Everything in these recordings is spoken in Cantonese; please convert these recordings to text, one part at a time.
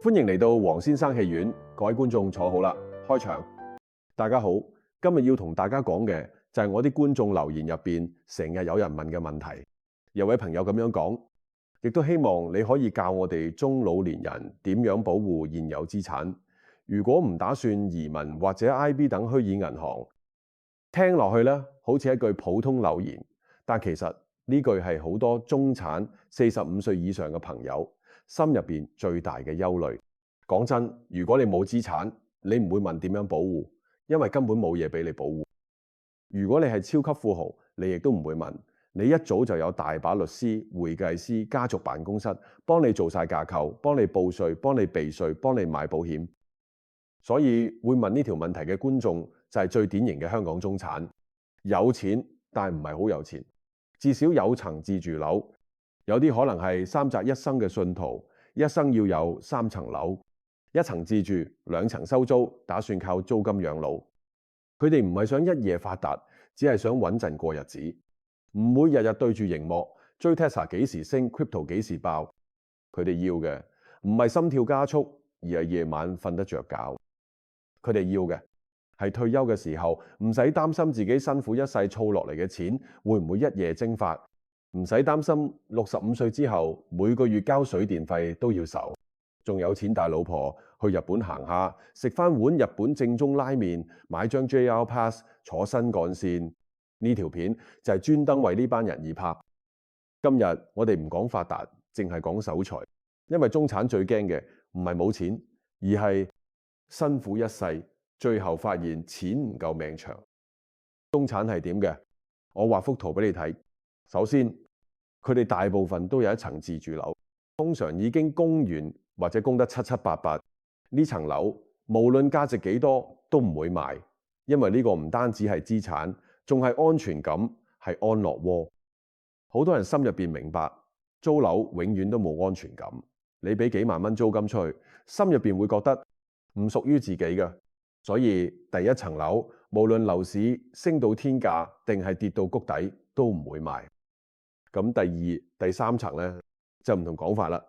歡迎嚟到黃先生戲院，各位觀眾坐好啦，開場。大家好，今日要同大家講嘅就係我啲觀眾留言入邊成日有人問嘅問題。有位朋友咁樣講，亦都希望你可以教我哋中老年人點樣保護現有資產。如果唔打算移民或者 IB 等虛擬銀行，聽落去呢好似一句普通留言，但其實呢句係好多中產45歲以上嘅朋友心入邊最大嘅憂慮。講真，如果你冇資產，你唔會問點樣保護，因為根本冇嘢俾你保護。如果你係超級富豪，你亦都唔會問，你一早就有大把律師、會計師、家族辦公室幫你做晒架構，幫你報稅，幫你避稅，幫你買保險。所以會問呢條問題嘅觀眾就係最典型嘅香港中產，有錢但唔係好有錢，至少有層自住樓。有啲可能係三宅一生嘅信徒，一生要有3層樓，一層自住，2層收租，打算靠租金養老。佢哋唔係想一夜發達，只係想穩陣過日子，唔會日日對住熒幕追 Tesla 幾時升 ，Crypto 幾時爆。佢哋要嘅唔係心跳加速，而係夜晚瞓得着覺。佢哋要嘅係退休嘅時候唔使擔心自己辛苦一世儲落嚟嘅錢會唔會一夜蒸發。唔使擔心65歲之後每個月交水電費都要愁，仲有錢帶老婆去日本行下，食翻碗日本正宗拉麵，買張 JR Pass 坐新幹線。呢條片就係專登為呢班人而拍。今日我哋唔講發達，淨係講守財，因為中產最驚嘅唔係冇錢，而係辛苦一世，最後發現錢唔夠命長。中產係點嘅？我畫幅圖俾你睇。首先，佢哋大部分都有一層自住樓，通常已經供完或者供得七七八八。呢層樓無論價值幾多都唔會賣，因為呢個唔單止係資產，仲係安全感，係安樂窩。好多人心入邊明白，租樓永遠都冇安全感。你俾幾萬蚊租金出去，心入邊會覺得唔屬於自己嘅。所以第一層樓無論樓市升到天價定係跌到谷底，都唔會賣。咁第二、第三層呢，就唔同講法啦。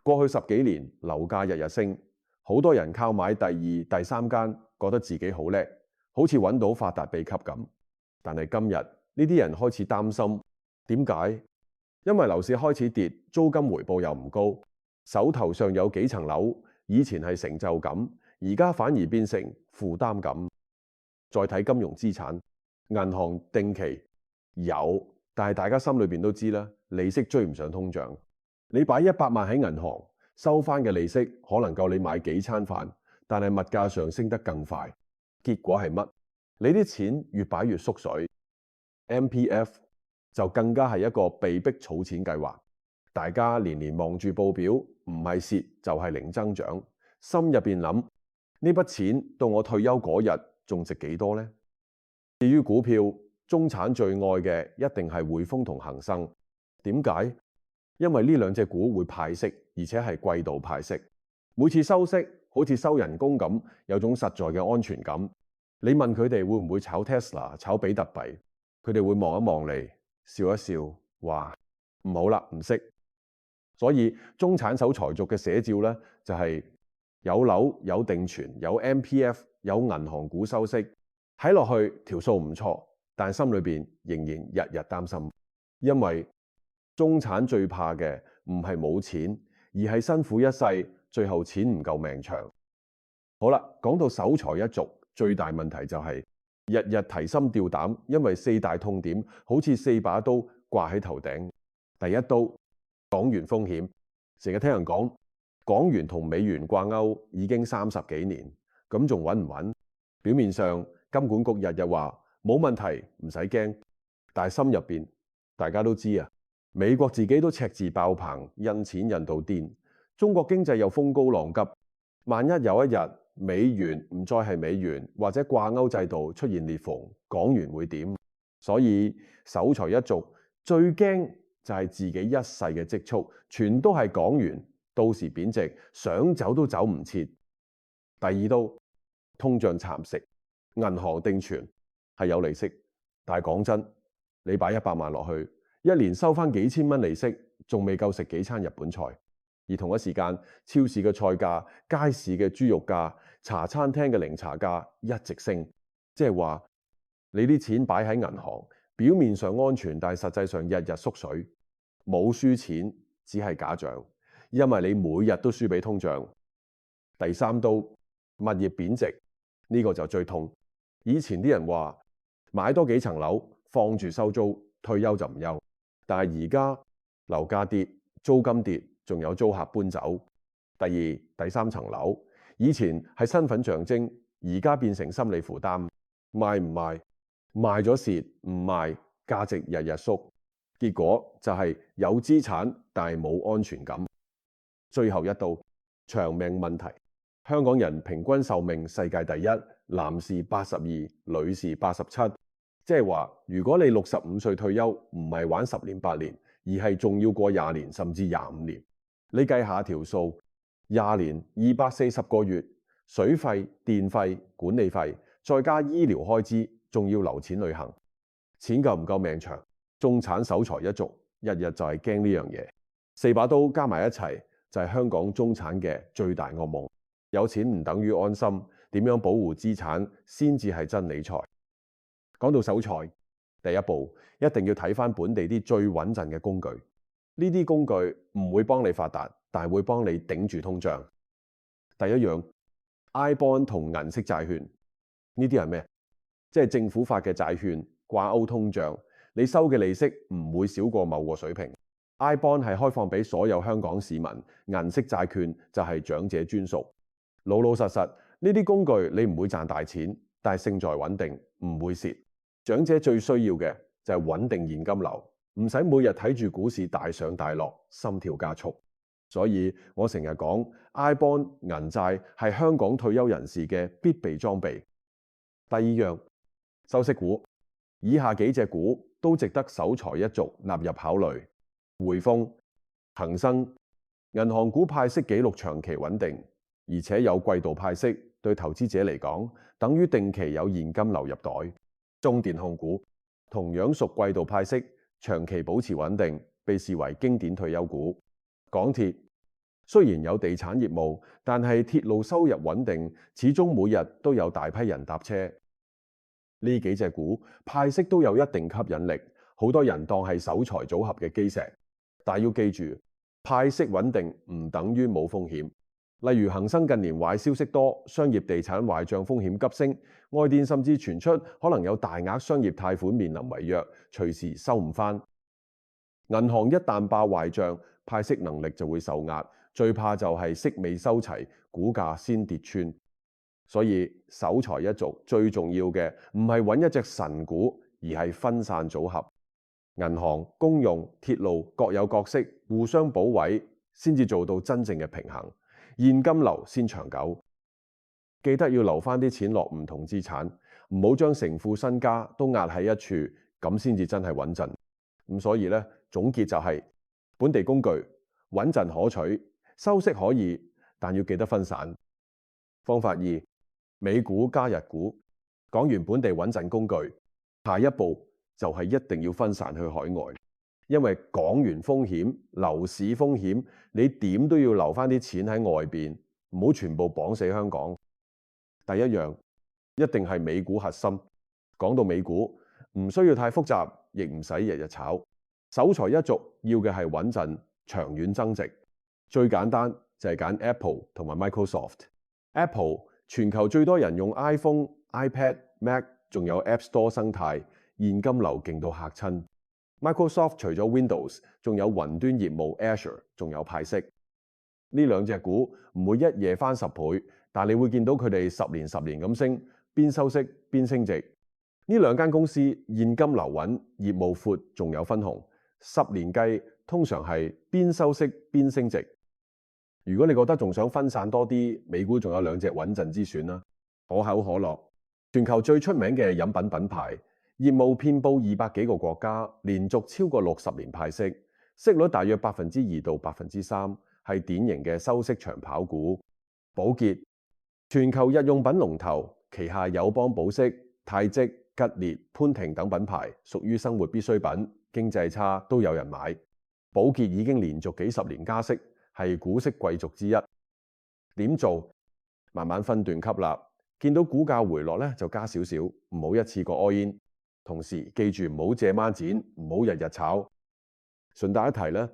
過去10幾年樓價日日升，好多人靠買第2、第3間，覺得自己好叻，好似揾到發達秘笈咁。但係今日呢啲人開始擔心，點解？因為樓市開始跌，租金回報又唔高，手頭上有幾層樓，以前係成就感，而家反而變成負擔感。再睇金融資產，銀行定期有。但係大家心裏邊都知啦，利息追唔上通脹。你擺100萬喺銀行，收翻嘅利息可能夠你買幾餐飯，但係物價上升得更快。結果係乜？你啲錢越擺越縮水。MPF 就更加係一個被逼儲錢計劃。大家年年望住報表，唔係蝕就係零增長，心入邊諗呢筆錢到我退休嗰日仲值幾多呢？至於股票，中產最愛嘅一定係匯豐同恒生。點解？因為呢2隻股會派息，而且係季度派息。每次收息好似收人工咁，有種實在嘅安全感。你問佢哋會唔會炒 Tesla、炒比特幣，佢哋會望一望你，笑一笑，話唔好啦，唔識。所以中產守財族嘅寫照呢，就係有樓、有定存、有 MPF、有銀行股收息，睇落去條數唔錯。但心裏邊仍然日日擔心，因為中產最怕嘅唔係冇錢，而係辛苦一世，最後錢唔夠命長。好啦，講到守財一族，最大問題就係日日提心吊膽，因為4大痛點好似4把刀掛喺頭頂。第一刀，港元風險，成日聽人講港元同美元掛鈎已經30幾年，咁仲穩唔穩？表面上金管局日日話冇問題，唔使驚，但係心入邊大家都知啊，美國自己都赤字爆棚，印錢印到癲，中國經濟又風高浪急，萬一有一日美元唔再係美元，或者掛鈎制度出現裂縫，港元會點？所以守財一族最驚就係自己一世嘅積蓄全都係港元，到時貶值，想走都走唔切。第二刀，通脹蠶食，銀行定存係有利息，但係講真，你擺100萬落去，一年收翻幾千蚊利息，仲未夠食幾餐日本菜。而同一時間，超市嘅菜價、街市嘅豬肉價、茶餐廳嘅零茶價一直升，即係話你啲錢擺喺銀行，表面上安全，但係實際上日日縮水，冇輸錢，只係假象，因為你每日都輸俾通脹。第三刀，物業貶值，呢個就最痛。以前啲人話買多幾層樓，放住收租，退休就唔憂。但係而家樓價跌，租金跌，仲有租客搬走。第二、第三層樓，以前係身份象徵，而家變成心理負擔。賣唔賣？賣咗蝕，唔賣，價值日日縮。結果就係有資產，但係冇安全感。最後一刀，長命問題。香港人平均壽命世界第一，男士82，女士87。即係話，如果你65歲退休，唔係玩10年8年，而係仲要過20年甚至25年。你計下條數，20年240個月，水費、電費、管理費，再加醫療開支，仲要留錢旅行，錢夠唔夠命長？中產守財一族，日日就係驚呢樣嘢。四把刀加埋一齊，就係香港中產嘅最大噩夢。有錢唔等於安心，點樣保護資產先至係真理財。講到守財，第一步一定要睇返本地啲最穩陣嘅工具。呢啲工具唔會幫你發達，但係會幫你頂住通脹。第一樣 ，iBond 同銀色債券，呢啲係咩？即係政府發嘅債券掛鈎通脹，你收嘅利息唔會少過某個水平。iBond 係開放俾所有香港市民，銀色債券就係長者專屬。老老實實，呢啲工具你唔會賺大錢，但係勝在穩定，唔會蝕。長者最需要嘅就係穩定現金流，唔使每日睇住股市大上大落，心跳加速。所以我成日講 iBond 銀債係香港退休人士嘅必備裝備。第二樣，收息股，以下幾隻股都值得守財一族納入考慮。匯豐、恒生，銀行股派息紀錄長期穩定，而且有季度派息，對投資者嚟講，等於定期有現金流入袋。中電控股同樣屬季度派息，長期保持穩定，被視為經典退休股。港鐵雖然有地產業務，但係鐵路收入穩定，始終每日都有大批人搭車。呢幾隻股派息都有一定吸引力，好多人當係守財組合嘅基石。但要記住，派息穩定唔等於冇風險。例如恒生近年壞消息多，商業地產壞賬風險急升，外電甚至傳出可能有大額商業貸款面臨違約，隨時收唔返。銀行一旦爆壞賬，派息能力就會受壓，最怕就係息未收齊，股價先跌穿。所以守財一族最重要嘅唔係揾一隻神股，而係分散組合。銀行、公用、鐵路各有角色，互相補位，先至做到真正嘅平衡。現金流先長久，記得要留返啲錢落唔同資產，唔好將成副身家都壓喺一處，咁先至真係穩陣。咁所以呢，總結就係本地工具穩陣可取，收息可以，但要記得分散。方法二，美股加日股。講完本地穩陣工具，下一步就係一定要分散去海外。因為港元風險、樓市風險，你點都要留返啲錢喺外邊，唔好全部綁死香港。第一樣一定係美股核心。講到美股，唔需要太複雜，亦唔使日日炒。守財一族要嘅係穩陣、長遠增值。最簡單就係揀 Apple 同埋 Microsoft。Apple 全球最多人用 iPhone、iPad、Mac， 仲有 App Store 生態，現金流勁到嚇親。Microsoft 除咗 Windows， 仲有雲端業務 Azure， 仲有派息。呢兩隻股唔會一夜翻10倍，但你會見到佢哋10年咁升，邊收息邊升值。呢兩間公司現金流穩，業務闊，仲有分紅。10年計通常係邊收息邊升值。如果你覺得仲想分散多啲，美股仲有兩隻穩陣之選啦。可口可樂，全球最出名嘅飲品品牌。業務遍佈200幾個國家，連續超過60年派息，息率大約2%到3%，係典型嘅收息長跑股。寶潔，全球日用品龍頭，旗下友邦保適、泰積、吉列、潘婷等品牌，屬於生活必需品，經濟差都有人買。寶潔已經連續幾十年加息，係股息貴族之一。點做？慢慢分段吸納，見到股價回落咧就加少少，唔好一次過 all in。同時記住唔好借孖展，唔好日日炒。順帶一提咧，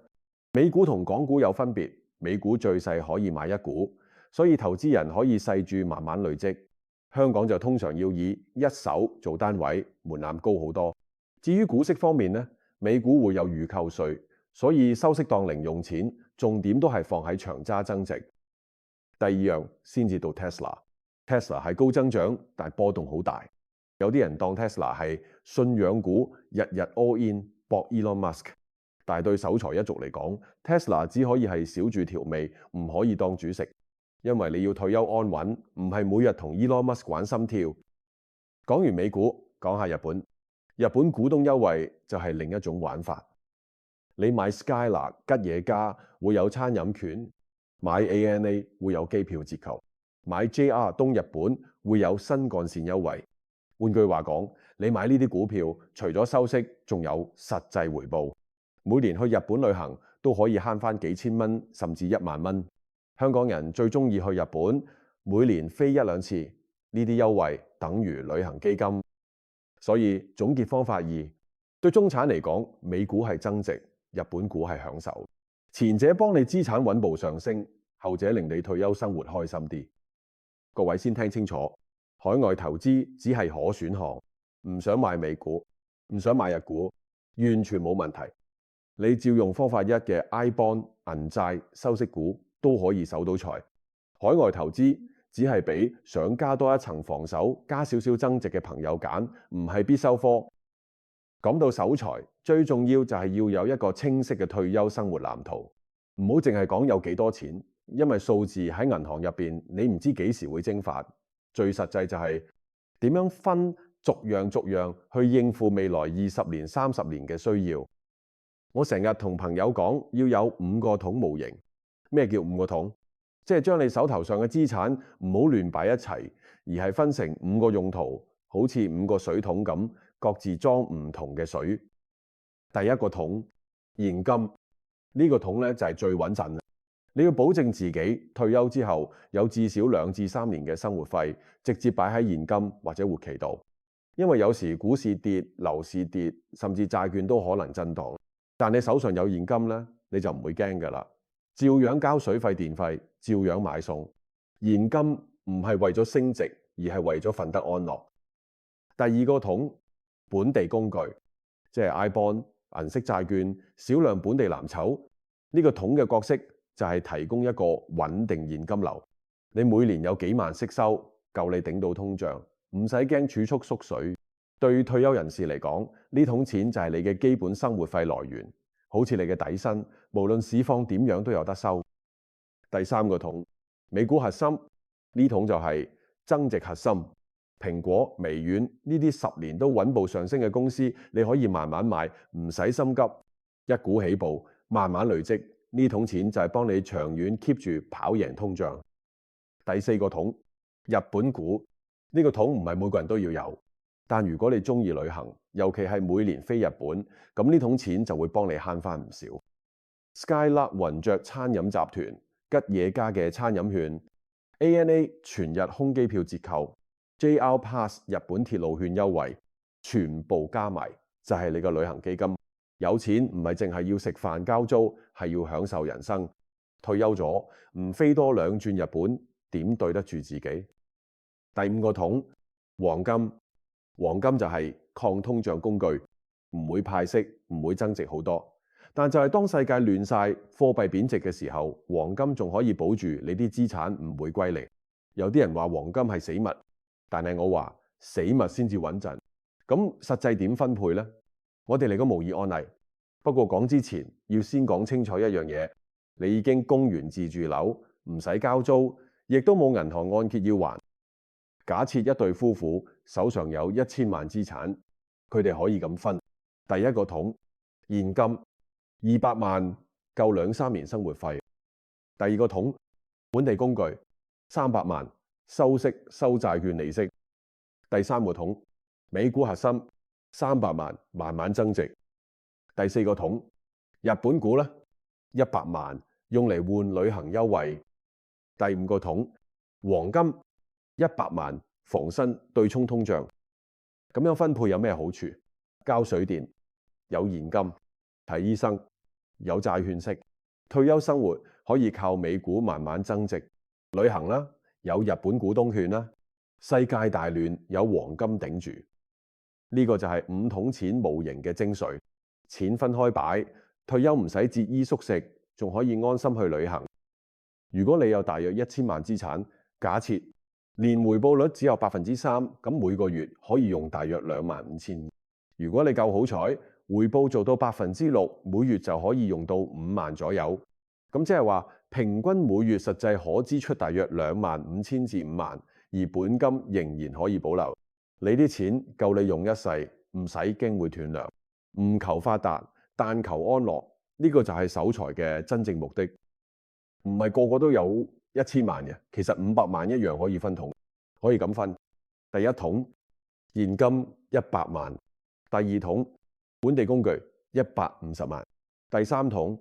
美股同港股有分別，美股最細可以買一股，所以投資人可以細注慢慢累積。香港就通常要以一手做單位，門檻高好多。至於股息方面咧，美股會有預扣稅，所以收息當零用錢，重點都係放喺長揸增值。第二樣先至到 Tesla。Tesla 係高增長，但波動好大。有啲人當 Tesla 係信仰股，日日 all in 搏 Elon Musk。但係對守財一族嚟講，Tesla 只可以係小注調味，唔可以當主食，因為你要退休安穩，唔係每日同 Elon Musk 玩心跳。講完美股，講下日本。日本股東優惠就係另一種玩法。你買 Skylar 吉野家會有餐飲券，買 ANA 會有機票折扣，買 JR 東日本會有新幹線優惠。換句話講，你買呢啲股票，除咗收息，仲有實際回報。每年去日本旅行都可以慳返幾千蚊，甚至1萬蚊。香港人最鍾意去日本，每年飛1、2次，呢啲優惠等於旅行基金。所以總結方法二，對中產嚟講，美股係增值，日本股係享受。前者幫你資產穩步上升，後者令你退休生活開心啲。各位先聽清楚，海外投資只係可選項，唔想買美股，唔想買日股，完全冇問題。你照用方法一嘅 iBond 銀債收息股都可以守到財。海外投資只係俾想加多一層防守、加少少增值嘅朋友揀，唔係必修科。講到守財，最重要就係要有一個清晰嘅退休生活藍圖，唔好淨係講有幾多錢，因為數字喺銀行入邊，你唔知幾時會蒸發。最實際就係點樣分逐樣去應付未來20年、30年嘅需要。我成日同朋友講要有5個桶模型。咩叫5個桶？即係將你手頭上嘅資產唔好亂擺一齊，而係分成5個用途，好似5個水桶咁，各自裝唔同嘅水。第一個桶，現金。呢個桶咧就係最穩陣啦。你要保證自己退休之後有至少2至3年嘅生活費，直接擺喺現金或者活期度。因為有時股市跌、樓市跌，甚至債券都可能震盪。但你手上有現金咧，你就唔會驚㗎啦。照樣交水費電費，照樣買餸。現金唔係為咗升值，而係為咗瞓得安樂。第二個桶，本地工具，即係 iBond 銀色債券、少量本地藍籌。呢個桶嘅角色就係提供一個穩定現金流。你每年有幾萬息收，夠你頂到通脹，唔使驚儲蓄縮水。對於退休人士嚟講，呢桶錢就係你嘅基本生活費來源，好似你嘅底薪，無論市況點樣都有得收。第三個桶，美股核心，呢桶就係增值核心。蘋果、微軟呢啲10年都穩步上升嘅公司，你可以慢慢買，唔使心急，一股起步，慢慢累積。呢桶錢就係幫你長遠 keep 住跑贏通脹。第四個桶，日本股，呢個桶唔係每個人都要有。但如果你鍾意旅行，尤其係每年飛日本，咁呢桶錢就會幫你慳返唔少。Skylark 雲雀餐飲集團、吉野家嘅餐飲券、ANA 全日空機票折扣、JR Pass 日本鐵路券優惠，全部加埋就係你個旅行基金。有錢唔係淨係要食飯交租，係要享受人生。退休咗唔飛多2轉日本，點對得住自己？第5個桶，黃金。黃金就係抗通脹工具，唔會派息，唔會增值好多。但就係當世界亂晒、貨幣貶值嘅時候，黃金仲可以保住你啲資產唔會歸零。有啲人話黃金係死物，但係我話死物先至穩陣。咁實際點分配呢？我哋嚟個模擬案例。不過講之前要先講清楚一樣嘢，你已經供完自住樓，唔使交租，亦都冇銀行按揭要還。假設一對夫婦手上有1000萬資產，佢哋可以咁分：第一個桶現金200萬夠2、3年生活費；第二個桶本地工具300萬收息收債券利息；第三個桶美股核心300萬慢慢增值；第四個桶日本股呢，100萬用嚟換旅行優惠。第5個桶，黃金100萬防身對沖通脹。咁樣分配有咩好處？交水電有現金，睇醫生有債券息，退休生活可以靠美股慢慢增值，旅行啦有日本股東券啦，世界大亂有黃金頂住。呢個就係5桶錢模型嘅精髓，錢分開擺，退休唔使節衣縮食，仲可以安心去旅行。如果你有大約1000萬資產，假設年回報率只有3%，咁每個月可以用大約25000。如果你夠好彩，回報做到6%，每月就可以用到5萬左右。咁即係話平均每月實際可支出大約25000至5萬，而本金仍然可以保留。你啲錢夠你用一世，唔使驚會斷糧。唔求發達，但求安樂，呢個就係守財嘅真正目的。唔係個個都有1000萬嘅，其實500萬一樣可以分桶，可以咁分。第1桶現金100萬，第2桶本地工具150萬，第3桶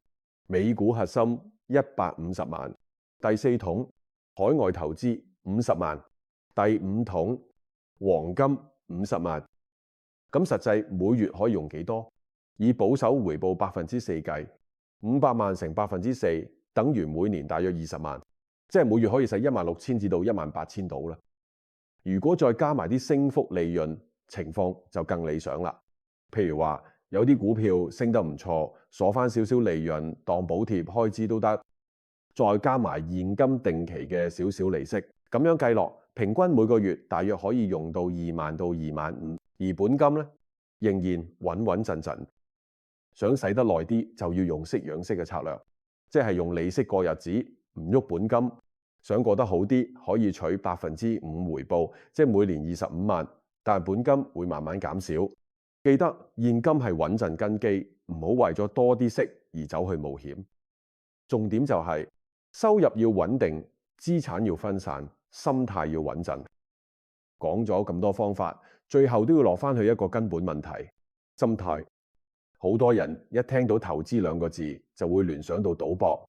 美股核心150萬，第4桶海外投資50萬，第5桶黃金50萬。咁實際每月可以用幾多？以保守回報4%計，500萬乘4%等於每年大約20萬，即係每月可以使16000至到18000到啦。如果再加埋啲升幅利潤，情況就更理想啦。譬如話有啲股票升得唔錯，鎖翻少少利潤當補貼開支都得，再加埋現金定期嘅少少利息，咁樣計落，平均每個月大約可以用到2萬到25000，而本金呢，仍然穩穩陣陣。想使得耐啲，就要用息養息嘅策略，即係用利息過日子，唔喐本金。想過得好啲，可以取5%回報，即係每年25萬，但係本金會慢慢減少。記得現金係穩陣根基，唔好為咗多啲息而走去冒險。重點就係收入要穩定，資產要分散，心態要穩陣。講咗咁多方法，最後都要落翻去一個根本問題：心態。好多人一聽到投資2個字，就會聯想到賭博。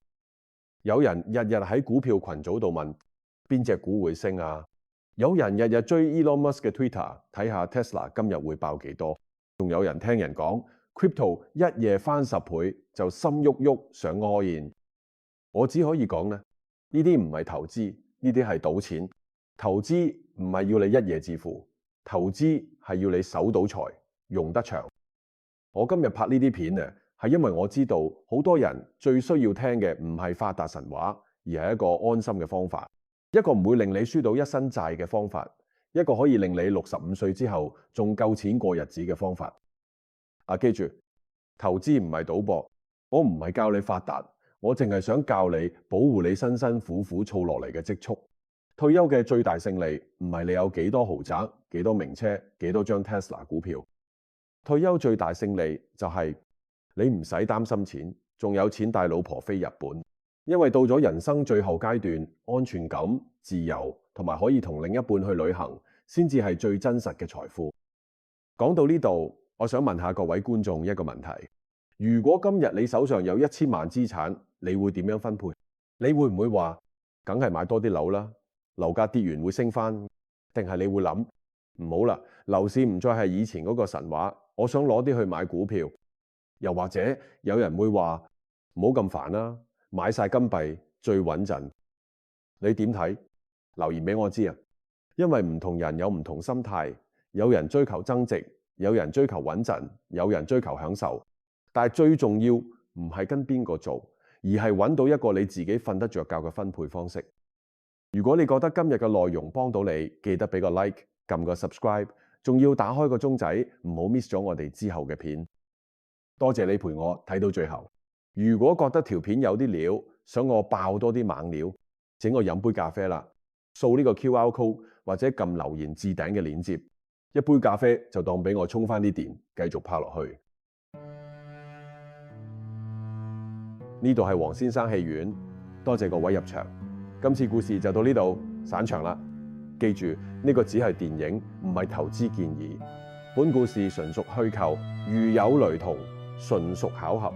有人日日喺股票群組度問邊隻股會升啊？有人日日追 Elon Musk 嘅 Twitter 睇下 Tesla 今日會爆幾多？仲有人聽人講 Crypto 一夜翻10倍，就心喐喐想all in。我只可以講呢啲唔係投資，呢啲係賭錢。投資唔係要你一夜致富，投資係要你守到財，用得長。我今日拍呢啲片呢，係因為我知道好多人最需要聽嘅唔係發達神話，而係一個安心嘅方法，一個唔會令你輸到一身債嘅方法，一個可以令你65歲之後仲夠錢過日子嘅方法。記住，投資唔係賭博，我唔係教你發達，我淨係想教你保護你辛辛苦苦儲落嚟嘅積蓄。退休嘅最大勝利唔係你有幾多豪宅、幾多名車、幾多張 Tesla 股票。退休最大勝利就係你唔使擔心錢，仲有錢帶老婆飛日本。因為到咗人生最後階段，安全感、自由同埋可以同另一半去旅行，先至係最真實嘅財富。講到呢度，我想問下各位觀眾一個問題：如果今日你手上有1000萬資產，你會點樣分配？你會唔會話梗係買多啲樓啦？樓價跌完會升翻？定係你會諗唔好啦，樓市唔再係以前嗰個神話，我想攞啲去買股票？又或者有人會話唔好咁煩啦，買晒金幣最穩陣。你點睇？留言俾我知啊！因為唔同人有唔同心態，有人追求增值，有人追求穩陣，有人追求享受。但係最重要唔係跟邊個做，而係揾到一個你自己瞓得着覺嘅分配方式。如果你覺得今日嘅內容幫到你，記得俾個 like， 撳個 subscribe， 仲要打開個鐘仔，唔好 miss 咗我哋之後嘅片。多謝你陪我睇到最後。如果覺得條片有啲料，想我爆多啲猛料，請我飲杯咖啡啦。掃呢個 QR code 或者撳留言置頂嘅鏈接，一杯咖啡就當俾我充翻啲電，繼續拍落去。呢度係黃先生戲院，多謝各位入場。今次故事就到呢度，散場啦。記住，呢個只係電影，唔係投資建議。本故事純屬虛構，如有雷同，純屬巧合。